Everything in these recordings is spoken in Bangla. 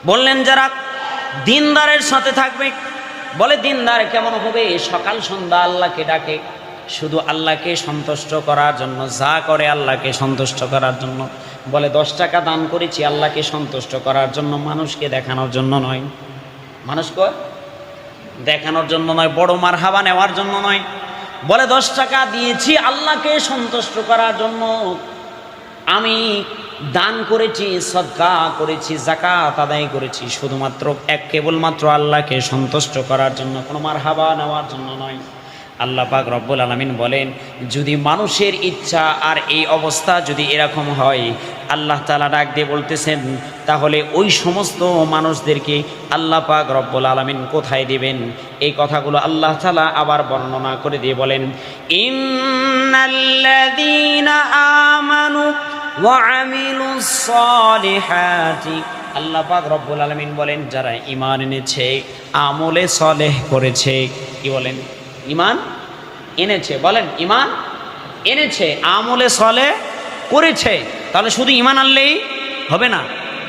বললেন যারা দিনদারের সাথে থাকবে, বলে দিনদার কেমন হবে? সকাল সন্ধ্যা আল্লাহকে ডাকে, শুধু আল্লাহকে সন্তুষ্ট করার জন্য, যা করে আল্লাহকে সন্তুষ্ট করার জন্য। বলে 10 টাকা দান করেছি আল্লাহকে সন্তুষ্ট করার জন্য, মানুষকে দেখানোর জন্য নয়। মানুষকে দেখানোর জন্য নয়, বড় মারহাবা নেওয়ার জন্য নয়। বলে 10 টাকা দিয়েছি আল্লাহকে সন্তুষ্ট করার জন্য, আমি দান করেছি, সদকা করেছি, যাকাত আদায় করেছি শুধুমাত্র কেবলমাত্র আল্লাহকে সন্তুষ্ট করার জন্য, কোনো মারহাবা নেওয়ার জন্য নয়। আল্লাহ পাক রব্বুল আলামিন বলেন, যদি মানুষের ইচ্ছা আর এই অবস্থা যদি এরকম হয়, আল্লাহ তাআলা ডাক দিয়ে বলতেছেন, তাহলে ওই সমস্ত মানুষদেরকে আল্লাহ পাক রব্বুল আলামিন কোথায় দিবেন? এই কথাগুলো আল্লাহ তাআলা আবার বর্ণনা করে দিয়ে বলেন, ইন্নাল্লাযীনা আমানু ওয়া আমিলুস সালিহাতি। আল্লাহ পাক রব্বুল আলামিন বলেন, যারা ঈমান এনেছে, আমলে সালেহ করেছে। কি বলেন? ঈমান এনেছে, বলেন ঈমান এনেছে, আমলে সালেহ করেছে। তাহলে শুধু ঈমান আনলেই হবে না,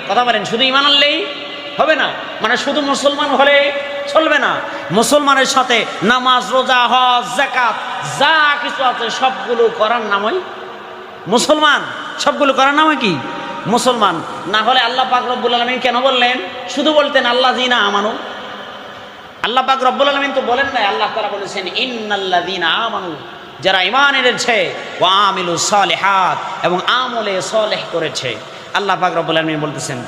কথা বলেন, শুধু ঈমান আনলেই হবে না, মানে শুধু মুসলমান হলে চলবে না। মুসলমানের সাথে নামাজ, রোজা, হজ, যাকাত যা কিছু আছে সবগুলো করার নামই মুসলমান, সবগুলো করার নামই কি? মুসলমান। না হলে আল্লাহ পাক রব্বুল আলামিন কেন বললেন? শুধু বলতেন আল্লাযীনা আমানু। আল্লাহ পাক রব্বুল আলামিন তো বলেন নাই, আল্লাহ তাআলা বলেছেন ইন্নাল্লাযীনা আমানু, যারা ঈমান এনেছে, ওয়া আমিলুস সালিহাত, এবং আমলে সালেহ করেছে। আল্লাহ পাক রব্বুল আলামিন বলতেছেন,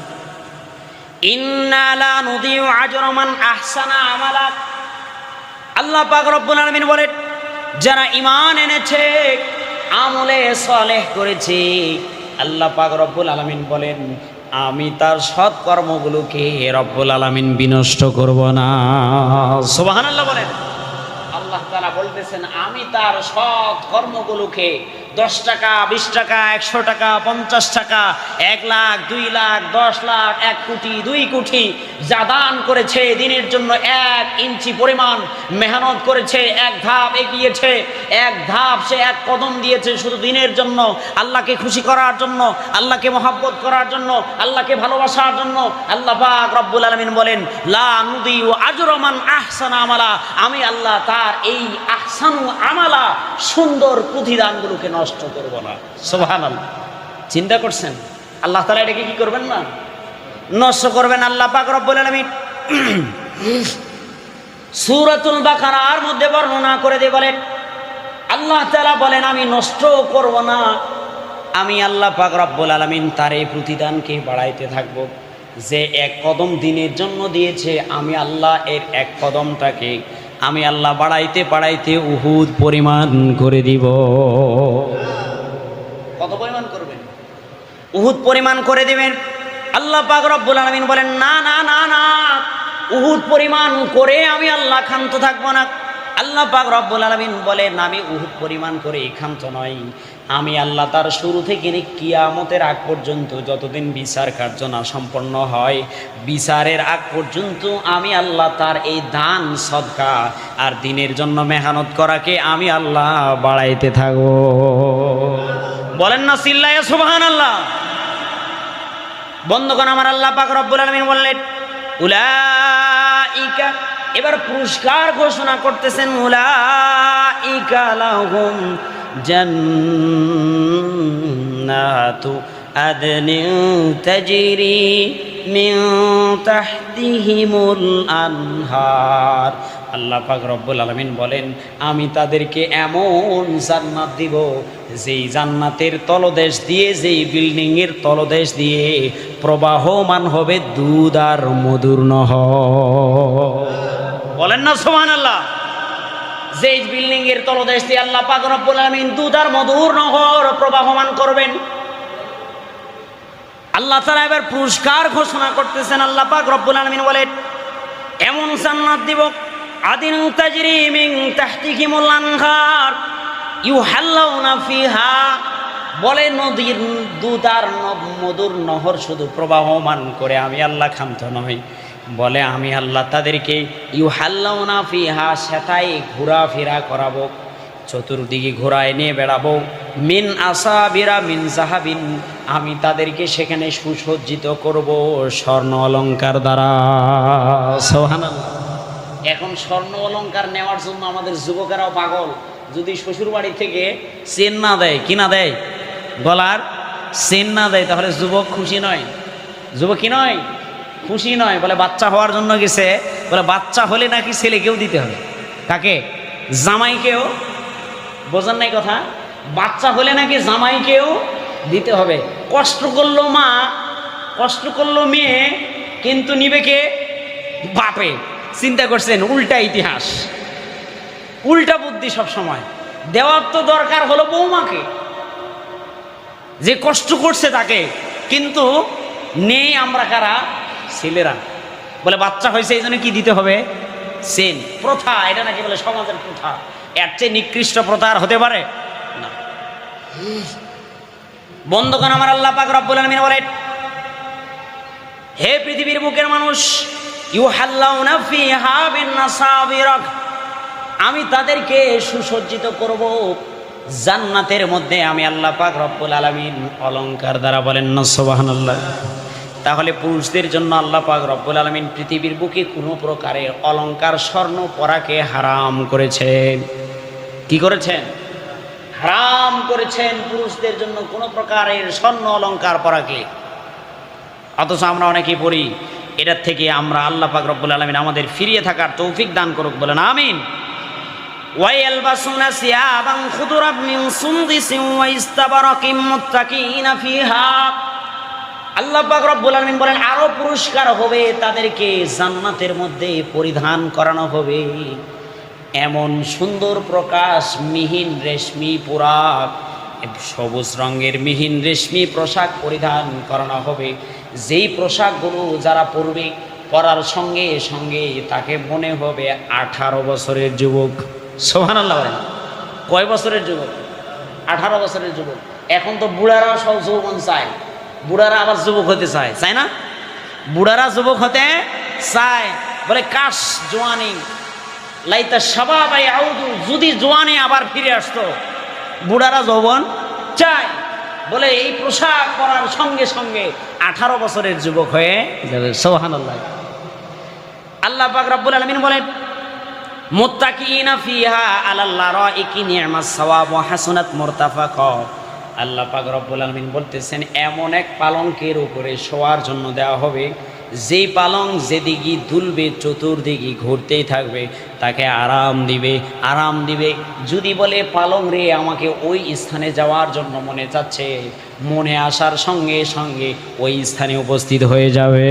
ইন্না লা নুদিউ আজরা মান আহসানা আমালা। আল্লাহ পাক রব্বুল আলামিন বলেন, যারা ঈমান এনেছে, আমলে সালেহ করেছে, আল্লাহ পাক রব্বুল আলামিন বলেন, আমি তার সৎ কর্মগুলোকে রব্বুল আলামিন বিনষ্ট করব না। সুবহানাল্লাহ বলেন। আল্লাহ তাআলা বলতেছেন, আমি তার সৎ কর্মগুলোকে 10 টাকা, 20 টাকা, 100 টাকা, 50 টাকা, 1 লাখ, 2 লাখ, 10 লাখ, 1 কোটি, 2 কোটি যা দান করেছে, দিনের জন্য 1 ইঞ্চি পরিমাণ মেহনত করেছে, 1 ধাপ এগিয়েছে, 1 ধাপ সে 1 কদম দিয়েছে শুধু দিনের জন্য, আল্লাহকে খুশি করার জন্য, আল্লাহকে মহব্বত করার জন্য, আল্লাহকে ভালোবাসার জন্য। আল্লাহ পাক রব্বুল আলামিন বলেন, লা নুদিউ আজরা মান আহসানা আমালা, আমি আল্লাহ তার এই আহসানু আমালা, সুন্দর প্রতিদানগুলোকে নষ্ট করব না। সুবহানাল্লাহ। চিন্তা করছেন? আল্লাহ তাআলা এটাকে কি করবেন না? নষ্ট করবেন। আল্লাহ পাক রব্বুল আলামিন সূরাতুল বাকারার মধ্যে বর্ণনা করে দিয়ে বলেন, আল্লাহ তাআলা বলেন, আমি নষ্ট করব না, আমি আল্লাহ পাক রব্বুল আলামিন তার এই প্রতিদানকে বাড়াইতে থাকব। যে 1 কদম দিনের জন্য দিয়েছে, আমি আল্লাহ এর 1 কদমটাকে আমি আল্লাহ বাড়াইতে বাড়াইতে উহুদ পরিমাণ করে দিব। কত পরিমাণ করবেন? উহুদ পরিমাণ করে দিবেন। আল্লাহ পাক রব্বুল আলামিন বলেন, না না না না, উহুদ পরিমাণ করে আমি আল্লাহ ক্ষান্ত থাকবো না। আল্লাহ পাক রব্বুল আলামিন বলেন, আমি উহুদ পরিমাণ করে ক্ষান্ত নই, আমি আল্লাহ তার শুরু থেকে কিয়ামতের আগ পর্যন্ত, যতদিন বিচার কার্য না সম্পন্ন হয়, বিচারের আগ পর্যন্ত আমি আল্লাহ তার এই দান, সদকা আর দিনের জন্য মেহনত করাকে আমি আল্লাহ বাড়াইতে থাকবো। বলেন না চিল্লায়া সুবহানাল্লাহ। বন্ধুগণ আমার, আল্লাহ পাক রব্বুল আলামিন বললেন, উলাইকা, এবার পুরস্কার ঘোষণা করতেছেন, উলাইকা লাহুম জান্নাতু আদনিন তাজরি মিন তাহতিহিমুল আনহার। আল্লাহ পাক রব্বুল আলামিন বলেন, আমি তাদেরকে এমন জান্নাত দিব, যেই জান্নাতের তলদেশ দিয়ে, যেই বিল্ডিংয়ের তলদেশ দিয়ে প্রবাহমান হবে দুধ আর মধুর নহর। বলেন না সুবহানাল্লাহ। যেই বিল্ডিংয়ের তলদেশ দিয়ে আল্লাহ পাক রব্বুল আলামিন দুধ আর মধুর নহর প্রবাহমান করবেন। আল্লাহ তাআলা এবার পুরস্কার ঘোষণা করতেছেন। আল্লাহ পাক রব্বুল আলামিন বলেন, এমন জান্নাত দিব, আদিন তাজরি মিন তাহতিহিমুল আনহার ইউহাল্লাউনা ফিহা, বলে নদীর দুধ আর মধুর নহর শুধু প্রবাহমান করে আমি আল্লাহ ক্ষান্ত নই, বলে আমি আল্লাহ তাদেরকে ইউহাল্লাউনা ফিহা, সেটাই ঘোরাফেরা করাবো। চতুর্দিকে ঘোরায় নিয়ে বেড়াবো। মিন আসাবিরা মিন জাহাবিন, আমি তাদেরকে সেখানে সুসজ্জিত করব স্বর্ণ অলংকার দ্বারা। সুবহানাল্লাহ। এখন স্বর্ণ অলংকার নেওয়ার জন্য আমাদের যুবকেরাও পাগল। যদি শ্বশুর বাড়ি থেকে চেন না দেয়, কি না দেয়, গলার চেন না দেয়, তাহলে যুবক খুশি নয়। যুবক কি নয়, খুশি নয়। বলে বাচ্চা হওয়ার জন্য গেছে, বলে বাচ্চা হলে নাকি ছেলেকেও দিতে হবে। কাকে? জামাইকেও। বোঝেন নাই কথা? বাচ্চা হলে নাকি জামাইকেও দিতে হবে। কষ্ট করলো মা, কষ্ট করলো মেয়ে, কিন্তু নিবে কে? বাপে। চিন্তা করছেন? উল্টা ইতিহাস, উল্টা বুদ্ধি। সব সময় দেওয়ার তো দরকার হলো বৌমাকে, যে কষ্ট করছে তাকে, কিন্তু নেই আমরা কারা? ছেলেরা। বলে বাচ্চা হয়েছে এই জন্য কি দিতে হবে? সেন। প্রথা এটা নাকি বলে সমাজের প্রথা। এর চেয়ে নিকৃষ্ট প্রথা আর হতে পারে না। বন্ধুগণ আমার, আল্লাহ পাক রব্বুল আলামিন বলেন, হে পৃথিবীর বুকের মানুষ, ইউহাল্লাউনা ফিহা বিন্নাসাবিরাক, আমি তাদেরকে সুসজ্জিত করব জান্নাতের মধ্যে। আমি আল্লাহ পাক রব্বুল আলামিন অলংকার দ্বারা। বলেন না সুবহানাল্লাহ। তাহলে পুরুষদের জন্য আল্লাহ পাক রব্বুল আলামিন পৃথিবীর বুকে কোনো প্রকারের অলংকার স্বর্ণ পরাকে হারাম করেছেন। কি করেছেন? হারাম করেছেন পুরুষদের জন্য কোনো প্রকারের স্বর্ণ অলংকার পরাকে। অথচ আমরা অনেকেই পড়ি। এটার থেকে আমরা, আল্লাহ পাক রব্বুল আলামিন আমাদের ফিরিয়ে থাকার তৌফিক দান করুক। বলেন আমিন। ওয়াইয়ালবাসুনা সিয়াবান খুদুরাম মিন সুনদিসিন ওয়া ইস্তাবারাকিম মুত্তাকিনা ফিহা। আল্লাহ পাক রব্বুল আলামিন বলেন, আরো পুরস্কার হবে, তাদেরকে জান্নাতের মধ্যে পরিধান করানো হবে এমন সুন্দর প্রকাশ মিহিন রেশমি পোশাক, সবুজ রঙের মিহিন রেশমি পোশাক পরিধান করানো হবে। যেই পোশাকগুলো যারা পরবে, পরার সঙ্গে সঙ্গে তাকে মনে হবে 18 বছরের যুবক। সুবহানাল্লাহ। বলেন কয় বছরের যুবক? 18 বছরের যুবক। এখন তো বুড়ারা সব যৌবন চায়, বুড়ারা আবার যুবক হতে চায়, চায় না? বুড়ারা যুবক হতে চায়। বলে কাশ জওয়ানি লাইতা শাবাব ইয়াউদু, যদি জওয়ানি আবার ফিরে আসতো। বুড়ারা যৌবন চায়। বলে এই পোশাক পরার সঙ্গে সঙ্গে 18 বছরের যুবক হয়ে যাবে। সুবহানাল্লাহ। আল্লাহ পাক রব্বুল আলামিন বলেন, মুত্তাকিনা ফিহা আলাল লারাইকি নি'মাস সাওয়াব ওয়া হাসুনাত মুরতাফাকা। আল্লাহ পাক রব্বুল আলামিন বলতেছেন, এমন এক পালঙ্কের উপরে শোয়ার জন্য দেওয়া হবে, যেই পালং যেদিকে দুলবে চতুর্দিকে ঘুরতেই থাকবে, তাকে আরাম দিবে, আরাম দিবে। যদি বলে পালং রে আমাকে ওই স্থানে যাওয়ার জন্য মনে চাচ্ছে, মনে আসার সঙ্গে সঙ্গে ওই স্থানে উপস্থিত হয়ে যাবে।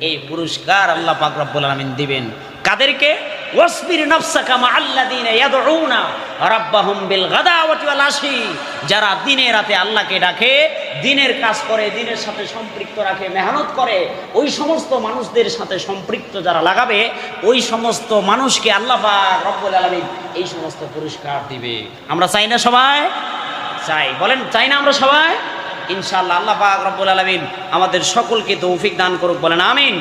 এই পুরস্কার আল্লাহ পাক রব্বুল আলামিন দিবেন কাদেরকে? ওয়াসবির নাফসাকা মা'আল্লাযীনা ইয়াদউনা রাব্বাহুম বিল গাদাওয়াতি ওয়াল আশি, যারা দিনে রাতে আল্লাহকে ডাকে, দিনের কাজ করে, দিনের সাথে সম্পৃক্ত রাখে, মেহনত করে, ওই সমস্ত মানুষদের সাথে সম্পৃক্ত যারা লাগাবে, ওই সমস্ত মানুষকে আল্লাহ পাক রব্বুল আলামিন এই সমস্ত পুরস্কার দিবে। আমরা চাই না সবাই? চাই। বলেন চাই না আমরা সবাই? ইনশাআল্লাহ আল্লাহ পাক রব্বুল আলামিন আমাদের সকলকে তৌফিক দান করুক। বলেন আমিন।